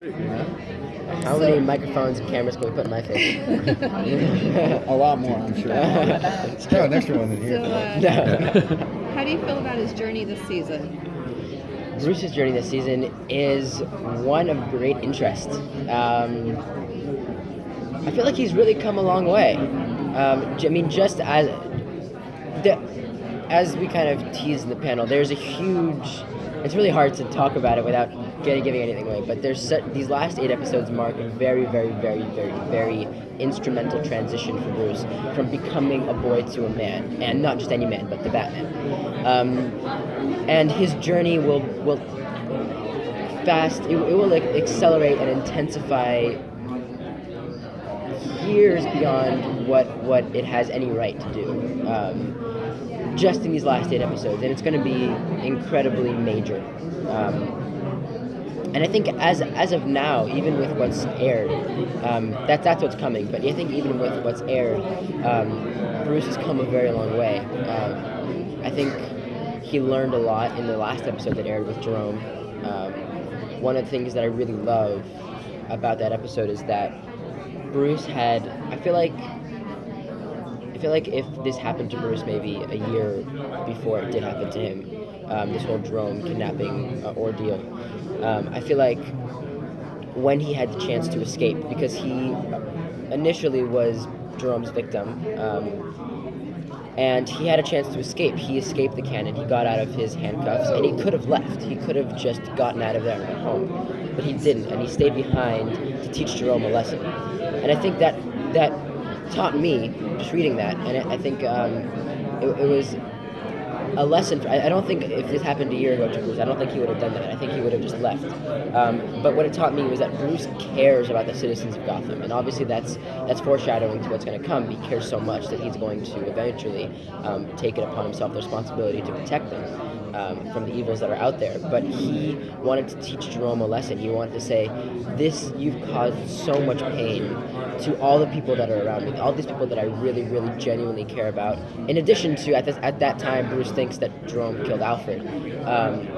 How many microphones and cameras can we put in my face? A lot more, I'm sure. It's got an extra one in here. How do you feel about his journey this season? Bruce's journey this season is one of great interest. I feel like he's really come a long way. Just as we kind of teased in the panel, there's a huge. It's really hard to talk about it without giving anything away. But these last 8 episodes mark a very, very, very, very, very instrumental transition for Bruce from becoming a boy to a man, and not just any man, but the Batman. And his journey will accelerate and intensify years beyond what it has any right to do. Just in these last 8 episodes, and it's going to be incredibly major. And I think as of now, even with what's aired, that's what's coming. But I think even with what's aired, Bruce has come a very long way. I think he learned a lot in the last episode that aired with Jerome. One of the things that I really love about that episode is that Bruce had. I feel like if this happened to Bruce maybe a year before it did happen to him, this whole Jerome kidnapping ordeal, I feel like when he had the chance to escape, because he initially was Jerome's victim, and he had a chance to escape. He escaped the cannon, he got out of his handcuffs, and he could have left. He could have just gotten out of there and went home, but he didn't, and he stayed behind to teach Jerome a lesson. And I think that taught me just reading that, and I think it was a lesson. I don't think if this happened a year ago to Bruce, I don't think he would have done that. I think he would have just left. But what it taught me was that Bruce cares about the citizens of Gotham, and obviously that's foreshadowing to what's going to come. He cares so much that he's going to eventually take it upon himself the responsibility to protect them from the evils that are out there. But he wanted to teach Jerome a lesson. He wanted to say, you've caused so much pain to all the people that are around me, all these people that I really, really genuinely care about. In addition to, at that time, Bruce thinks that Jerome killed Alfred,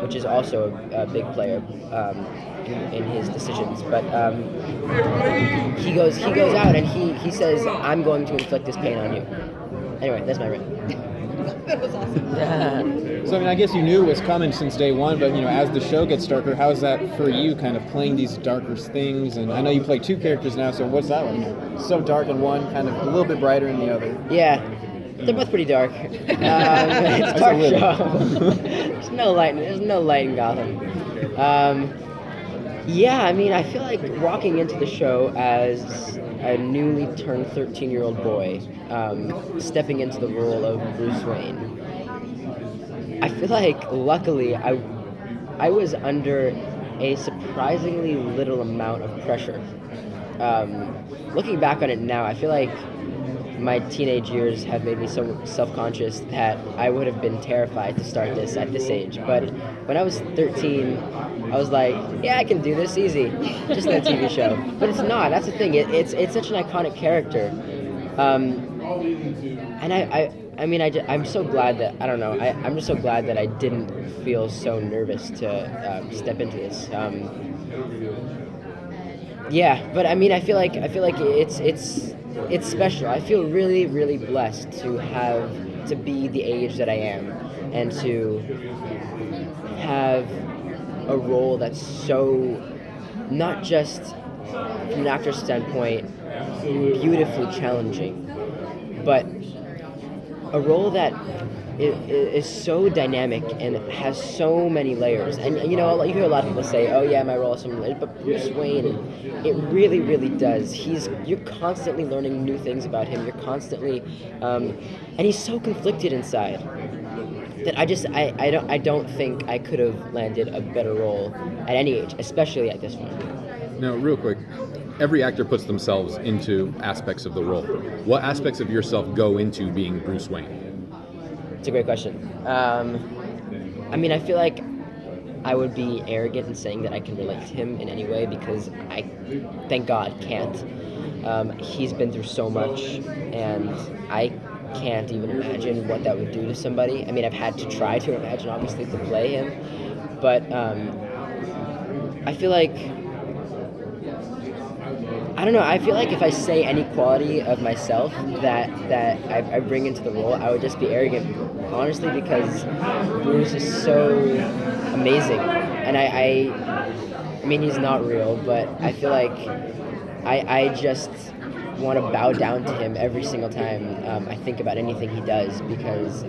which is also a big player in his decisions. But he goes out and he says, I'm going to inflict this pain on you. Anyway, that's my rant. That was awesome. So, I guess you knew it was coming since day one, but, as the show gets darker, how's that for you, kind of playing these darker things? And I know you play 2 characters now, so what's that like? So dark in one, kind of a little bit brighter in the other. Yeah, they're both pretty dark. It's a dark show. There's no light in Gotham. I feel like walking into the show as a newly turned 13-year-old boy, stepping into the role of Bruce Wayne. I feel like, luckily, I was under a surprisingly little amount of pressure. Looking back on it now, I feel like my teenage years have made me so self-conscious that I would have been terrified to start this at this age. But when I was 13, I was like, yeah, I can do this easy, just in a TV show. But it's not. That's the thing. It's such an iconic character. And I'm so glad that, I don't know, I'm just so glad that I didn't feel so nervous to step into this. But I feel like it's special. I feel really, really blessed to be the age that I am, and to have a role that's so, not just from an actor's standpoint, beautifully challenging, but a role that is so dynamic and has so many layers. And you hear a lot of people say, oh yeah, my role is so many layers, but Bruce Wayne, it really, really does. You're constantly learning new things about him. You're constantly, and he's so conflicted inside that I don't think I could have landed a better role at any age, especially at this one. Now, real quick, every actor puts themselves into aspects of the role. What aspects of yourself go into being Bruce Wayne? It's a great question. I feel like I would be arrogant in saying that I can relate to him in any way, because I, thank God, can't. He's been through so much, and I can't even imagine what that would do to somebody. I've had to try to imagine, obviously, to play him, but I feel like I don't know. I feel like if I say any quality of myself that I bring into the role, I would just be arrogant. Honestly, because Bruce is so amazing, and I mean he's not real, but I feel like I just want to bow down to him every single time I think about anything he does because.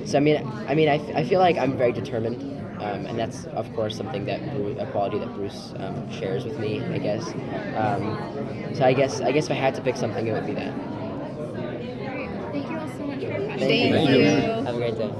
So I feel like I'm very determined, and that's of course something that a quality that Bruce shares with me, I guess. So I guess if I had to pick something, it would be that. Thank you all so much for watching. Thank you. Have a great day.